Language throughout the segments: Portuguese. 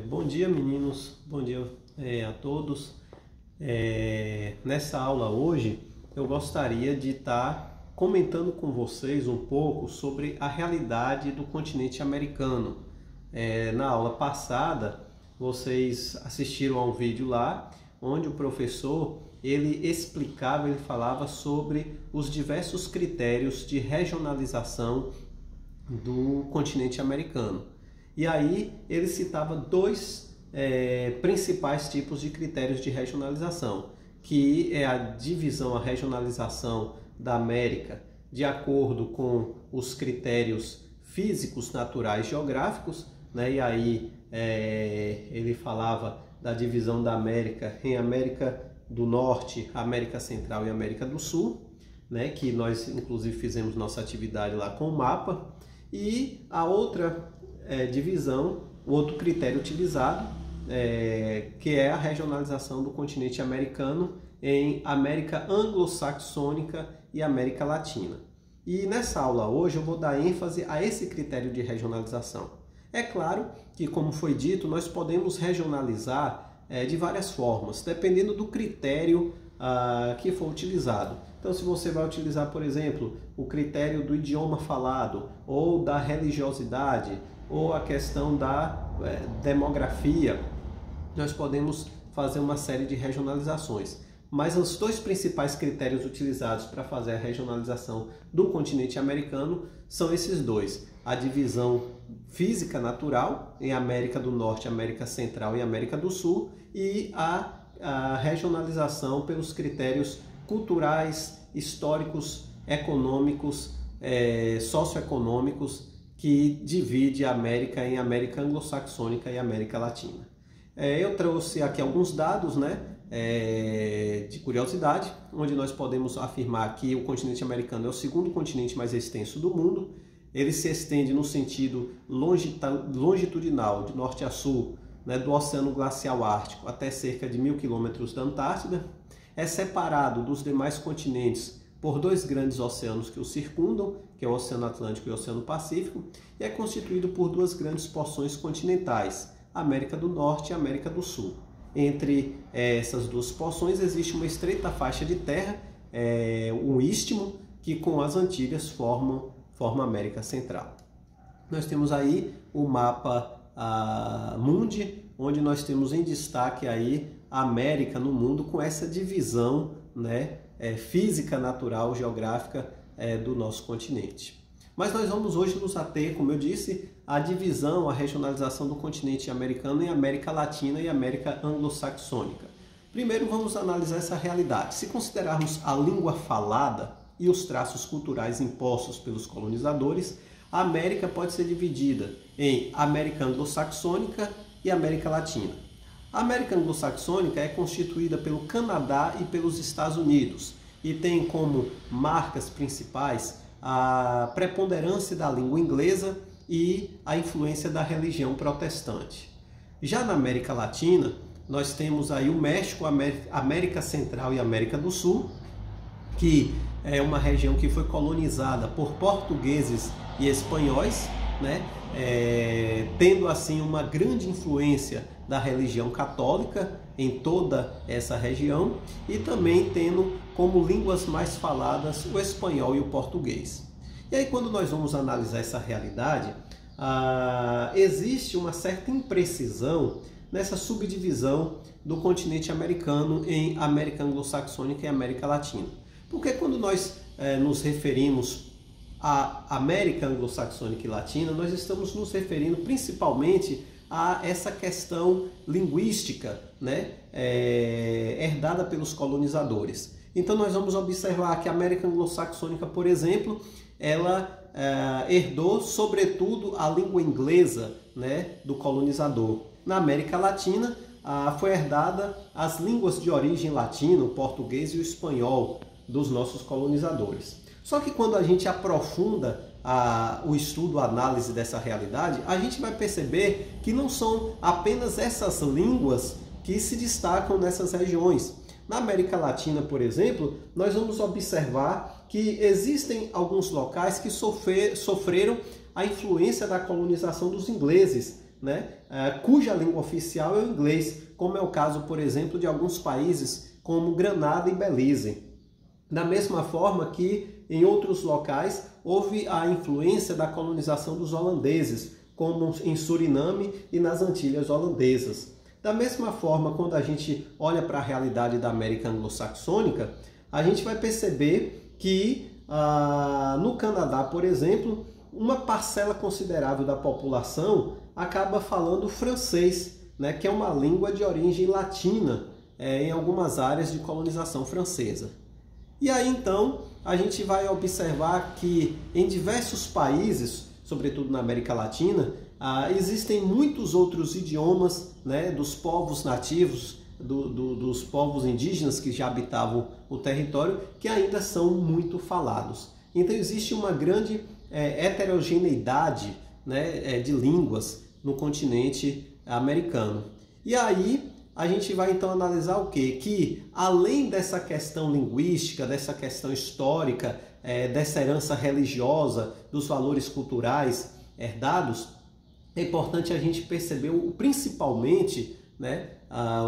Bom dia, meninos, bom dia a todos. Nessa aula hoje eu gostaria de estar comentando com vocês um pouco sobre a realidade do continente americano. Na aula passada vocês assistiram a um vídeo lá onde o professor ele falava sobre os diversos critérios de regionalização do continente americano. E aí ele citava dois principais tipos de critérios de regionalização, que é a divisão, a regionalização da América de acordo com os critérios físicos, naturais, geográficos, né? E aí ele falava da divisão da América em América do Norte, América Central e América do Sul, né? Que nós inclusive fizemos nossa atividade lá com o mapa. E a outra divisão, o outro critério utilizado, que é a regionalização do continente americano em América anglo-saxônica e América Latina. E nessa aula hoje eu vou dar ênfase a esse critério de regionalização. É claro que, como foi dito, nós podemos regionalizar de várias formas, dependendo do critério que for utilizado. Então, se você vai utilizar, por exemplo, o critério do idioma falado, ou da religiosidade, ou a questão da demografia, nós podemos fazer uma série de regionalizações. Mas os dois principais critérios utilizados para fazer a regionalização do continente americano são esses dois: a divisão física natural em América do Norte, América Central e América do Sul, e a regionalização pelos critérios culturais, históricos, econômicos, socioeconômicos, que divide a América em América anglo-saxônica e América Latina. Eu trouxe aqui alguns dados, né, de curiosidade, onde nós podemos afirmar que o continente americano é o segundo continente mais extenso do mundo. Ele se estende no sentido longitudinal, de norte a sul, né, do Oceano Glacial Ártico até cerca de 1000 quilômetros da Antártida. É separado dos demais continentes por dois grandes oceanos que o circundam, que é o Oceano Atlântico e o Oceano Pacífico, e é constituído por duas grandes porções continentais, a América do Norte e a América do Sul. Entre essas duas porções existe uma estreita faixa de terra, um istmo, que com as Antilhas forma a América Central. Nós temos aí o mapa Mundi, onde nós temos em destaque aí a América no mundo com essa divisão, né, física, natural, geográfica do nosso continente. Mas nós vamos hoje nos ater, como eu disse, à divisão, à regionalização do continente americano em América Latina e América anglo-saxônica. Primeiro vamos analisar essa realidade. Se considerarmos a língua falada e os traços culturais impostos pelos colonizadores, a América pode ser dividida em América anglo-saxônica e América Latina. A América anglo-saxônica é constituída pelo Canadá e pelos Estados Unidos e tem como marcas principais a preponderância da língua inglesa e a influência da religião protestante. Já na América Latina, nós temos aí o México, América Central e América do Sul, que é uma região que foi colonizada por portugueses e espanhóis, né? Tendo assim uma grande influência da religião católica em toda essa região e também tendo como línguas mais faladas o espanhol e o português. E aí, quando nós vamos analisar essa realidade, existe uma certa imprecisão nessa subdivisão do continente americano em América anglo-saxônica e América Latina. Porque quando nós nos referimos à América anglo-saxônica e latina, nós estamos nos referindo principalmente a essa questão linguística, né, herdada pelos colonizadores. Então nós vamos observar que a América anglo-saxônica, por exemplo, ela herdou sobretudo a língua inglesa, né, do colonizador. Na América Latina foi herdada as línguas de origem latina, o português e o espanhol, dos nossos colonizadores. Só que quando a gente aprofunda o estudo, a análise dessa realidade, a gente vai perceber que não são apenas essas línguas que se destacam nessas regiões. Na América Latina, por exemplo, nós vamos observar que existem alguns locais que sofreram a influência da colonização dos ingleses, né, cuja língua oficial é o inglês, como é o caso, por exemplo, de alguns países como Granada e Belize. Da mesma forma que em outros locais houve a influência da colonização dos holandeses, como em Suriname e nas Antilhas Holandesas. Da mesma forma, quando a gente olha para a realidade da América anglo-saxônica, a gente vai perceber que no Canadá, por exemplo, uma parcela considerável da população acaba falando francês, né, que é uma língua de origem latina em algumas áreas de colonização francesa. E aí então a gente vai observar que em diversos países, sobretudo na América Latina, existem muitos outros idiomas, né, dos povos nativos, dos povos indígenas que já habitavam o território, que ainda são muito falados. Então existe uma grande heterogeneidade, né, de línguas no continente americano. E aí a gente vai então analisar o quê? Que além dessa questão linguística, dessa questão histórica, dessa herança religiosa, dos valores culturais herdados, é importante a gente perceber principalmente, né,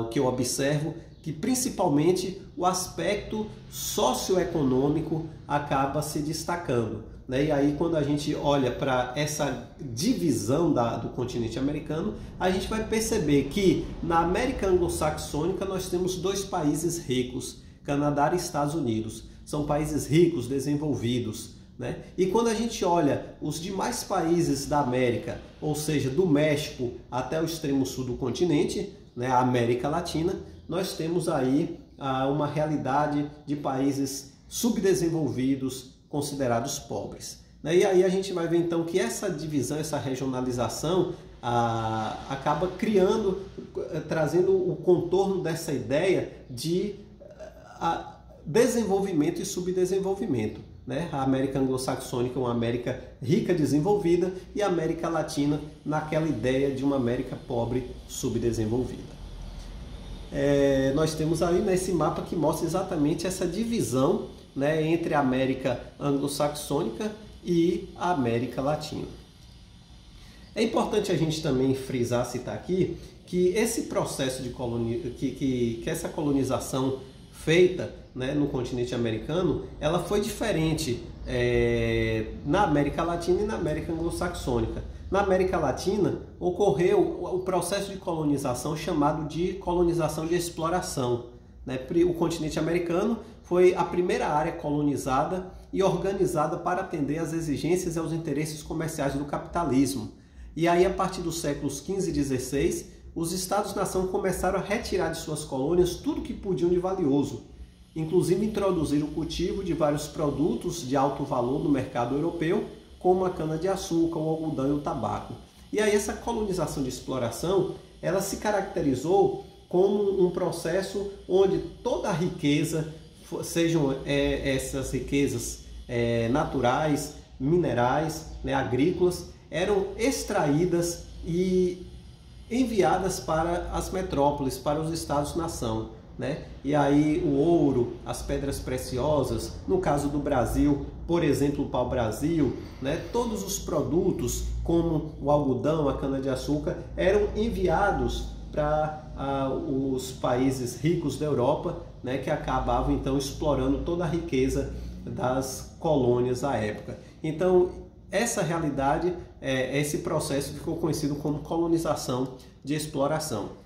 o que eu observo, que principalmente o aspecto socioeconômico acaba se destacando, né? E aí quando a gente olha para essa divisão do continente americano, a gente vai perceber que na América anglo-saxônica nós temos dois países ricos, Canadá e Estados Unidos. São países ricos, desenvolvidos, né? E quando a gente olha os demais países da América, ou seja, do México até o extremo sul do continente, né, a América Latina, nós temos aí uma realidade de países subdesenvolvidos, considerados pobres, né? E aí a gente vai ver então que essa divisão, essa regionalização acaba trazendo o contorno dessa ideia de desenvolvimento e subdesenvolvimento, né? A América anglo-saxônica é uma América rica, desenvolvida, e a América Latina naquela ideia de uma América pobre, subdesenvolvida. Nós temos aí nesse mapa que mostra exatamente essa divisão, né, entre a América anglo-saxônica e a América Latina. É importante a gente também frisar, citar aqui, que esse processo de que essa colonização feita, né, no continente americano, ela foi diferente na América Latina e na América anglo-saxônica. Na América Latina ocorreu o processo de colonização chamado de colonização de exploração, né? O continente americano foi a primeira área colonizada e organizada para atender às exigências e aos interesses comerciais do capitalismo. E aí, a partir dos séculos XV e XVI, os Estados-nação começaram a retirar de suas colônias tudo que podiam de valioso, inclusive introduzir o cultivo de vários produtos de alto valor no mercado europeu, como a cana-de-açúcar, o algodão e o tabaco. E aí essa colonização de exploração, ela se caracterizou como um processo onde toda a riqueza, sejam essas riquezas naturais, minerais, né, agrícolas, eram extraídas e enviadas para as metrópoles, para os estados-nação, né? E aí o ouro, as pedras preciosas, no caso do Brasil, por exemplo, o pau-brasil, né? Todos os produtos como o algodão, a cana-de-açúcar, eram enviados para os países ricos da Europa, né? Que acabavam então explorando toda a riqueza das colônias à época. Então essa realidade, esse processo ficou conhecido como colonização de exploração.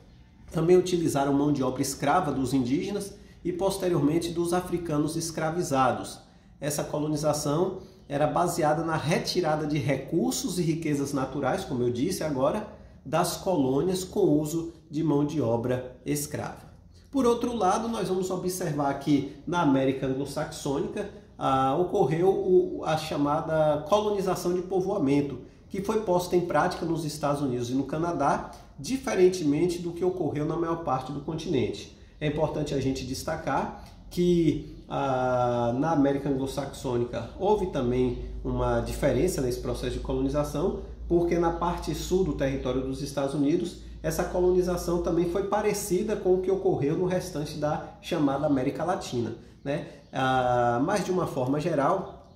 Também utilizaram mão de obra escrava dos indígenas e posteriormente dos africanos escravizados. Essa colonização era baseada na retirada de recursos e riquezas naturais, como eu disse agora, das colônias com uso de mão de obra escrava. Por outro lado, nós vamos observar que na América anglo-saxônica ocorreu a chamada colonização de povoamento, que foi posta em prática nos Estados Unidos e no Canadá, diferentemente do que ocorreu na maior parte do continente. É importante a gente destacar que na América anglo-saxônica houve também uma diferença nesse processo de colonização, porque na parte sul do território dos Estados Unidos, essa colonização também foi parecida com o que ocorreu no restante da chamada América Latina, né? Mas de uma forma geral,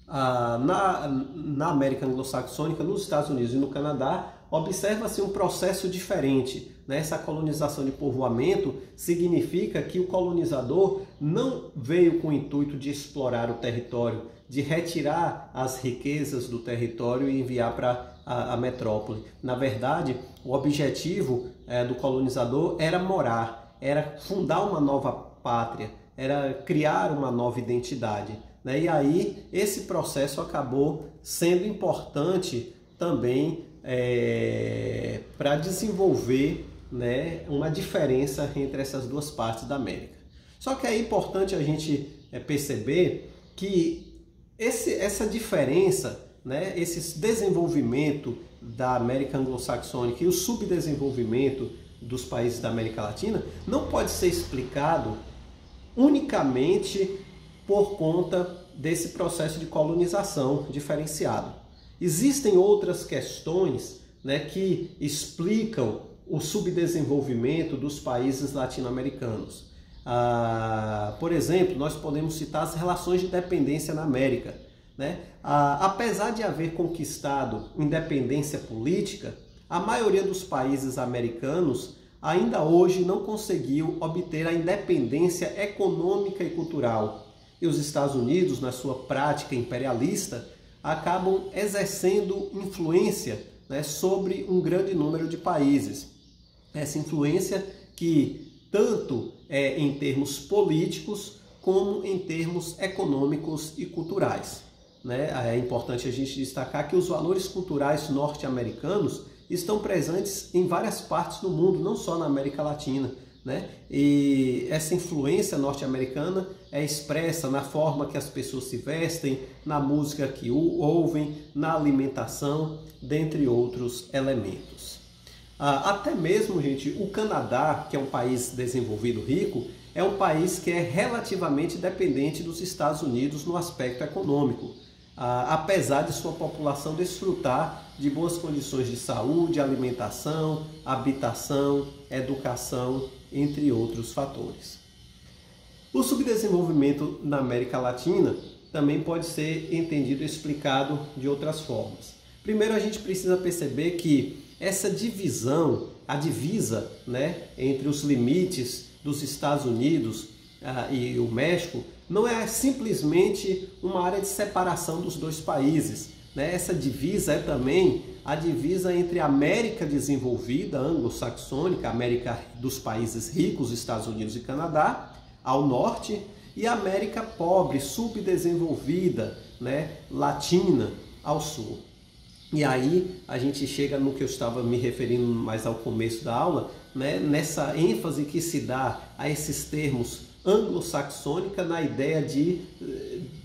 na América anglo-saxônica, nos Estados Unidos e no Canadá, observa-se um processo diferente. Essa colonização de povoamento significa que o colonizador não veio com o intuito de explorar o território, de retirar as riquezas do território e enviar para a metrópole. Na verdade, o objetivo do colonizador era morar, era fundar uma nova pátria, era criar uma nova identidade. E aí esse processo acabou sendo importante também para desenvolver uma diferença entre essas duas partes da América. Só que é importante a gente perceber que essa diferença, esse desenvolvimento da América anglo-saxônica e o subdesenvolvimento dos países da América Latina não pode ser explicado unicamente por conta desse processo de colonização diferenciado. Existem outras questões que explicam o subdesenvolvimento dos países latino-americanos. Por exemplo, nós podemos citar as relações de dependência na América. Apesar de haver conquistado independência política, a maioria dos países americanos ainda hoje não conseguiu obter a independência econômica e cultural. E os Estados Unidos, na sua prática imperialista, acabam exercendo influência sobre um grande número de países. Essa influência que tanto é em termos políticos como em termos econômicos e culturais. É importante a gente destacar que os valores culturais norte-americanos estão presentes em várias partes do mundo, não só na América Latina. E essa influência norte-americana é expressa na forma que as pessoas se vestem, na música que ouvem, na alimentação, dentre outros elementos. Até mesmo, gente, o Canadá, que é um país desenvolvido rico, é um país que é relativamente dependente dos Estados Unidos no aspecto econômico, apesar de sua população desfrutar de boas condições de saúde, alimentação, habitação, educação, entre outros fatores. O subdesenvolvimento na América Latina também pode ser entendido e explicado de outras formas. Primeiro, a gente precisa perceber que essa divisão, a divisa entre os limites dos Estados Unidos e o México, não é simplesmente uma área de separação dos dois países. Essa divisa é também a divisa entre a América desenvolvida, anglo-saxônica, a América dos países ricos, Estados Unidos e Canadá, ao norte, e a América pobre, subdesenvolvida, latina, ao sul. E aí a gente chega no que eu estava me referindo mais ao começo da aula, nessa ênfase que se dá a esses termos anglo-saxônica na ideia de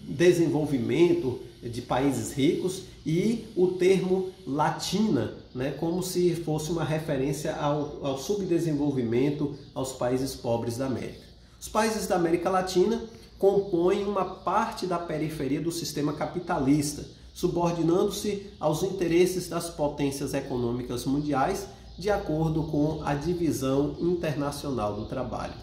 desenvolvimento de países ricos e o termo latina, como se fosse uma referência ao subdesenvolvimento, aos países pobres da América. Os países da América Latina compõem uma parte da periferia do sistema capitalista, subordinando-se aos interesses das potências econômicas mundiais de acordo com a divisão internacional do trabalho.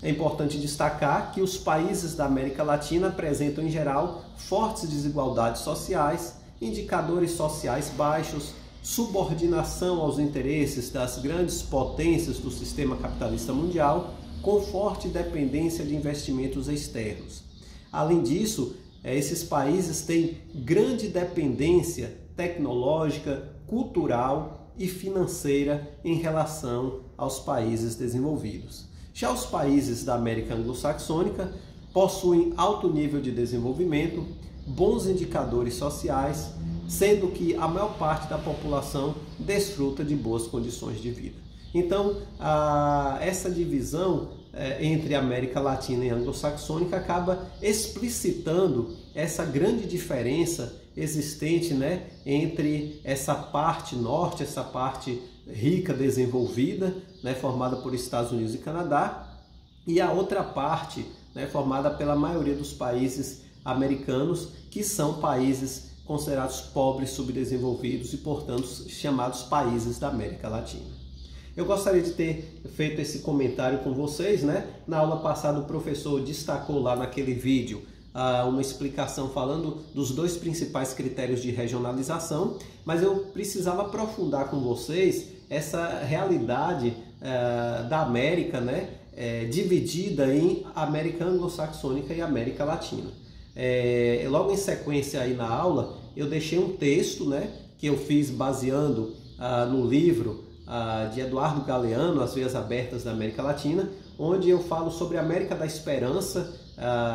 É importante destacar que os países da América Latina apresentam, em geral, fortes desigualdades sociais, indicadores sociais baixos, subordinação aos interesses das grandes potências do sistema capitalista mundial, com forte dependência de investimentos externos. Além disso, esses países têm grande dependência tecnológica, cultural e financeira em relação aos países desenvolvidos. Já os países da América anglo-saxônica possuem alto nível de desenvolvimento, bons indicadores sociais, sendo que a maior parte da população desfruta de boas condições de vida. Então, essa divisão entre América Latina e anglo-saxônica acaba explicitando essa grande diferença existente entre essa parte norte, essa parte rica, desenvolvida, formada por Estados Unidos e Canadá, e a outra parte formada pela maioria dos países americanos, que são países considerados pobres, subdesenvolvidos e, portanto, chamados países da América Latina. Eu gostaria de ter feito esse comentário com vocês, Na aula passada o professor destacou lá naquele vídeo uma explicação falando dos dois principais critérios de regionalização, mas eu precisava aprofundar com vocês essa realidade da América, né, dividida em América anglo-saxônica e América Latina. Logo em sequência aí na aula, eu deixei um texto, né, que eu fiz baseando no livro de Eduardo Galeano, As Veias Abertas da América Latina, onde eu falo sobre a América da Esperança,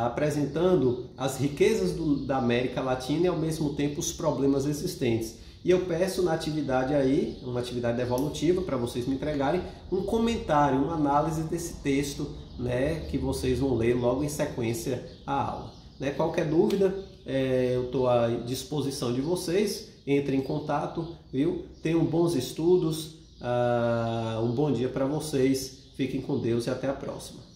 apresentando as riquezas da América Latina e ao mesmo tempo os problemas existentes. E eu peço na atividade aí, uma atividade evolutiva, para vocês me entregarem um comentário, uma análise desse texto, né, que vocês vão ler logo em sequência à aula. Né? Qualquer dúvida, eu estou à disposição de vocês, entrem em contato, viu? Tenham bons estudos, um bom dia para vocês, fiquem com Deus e até a próxima.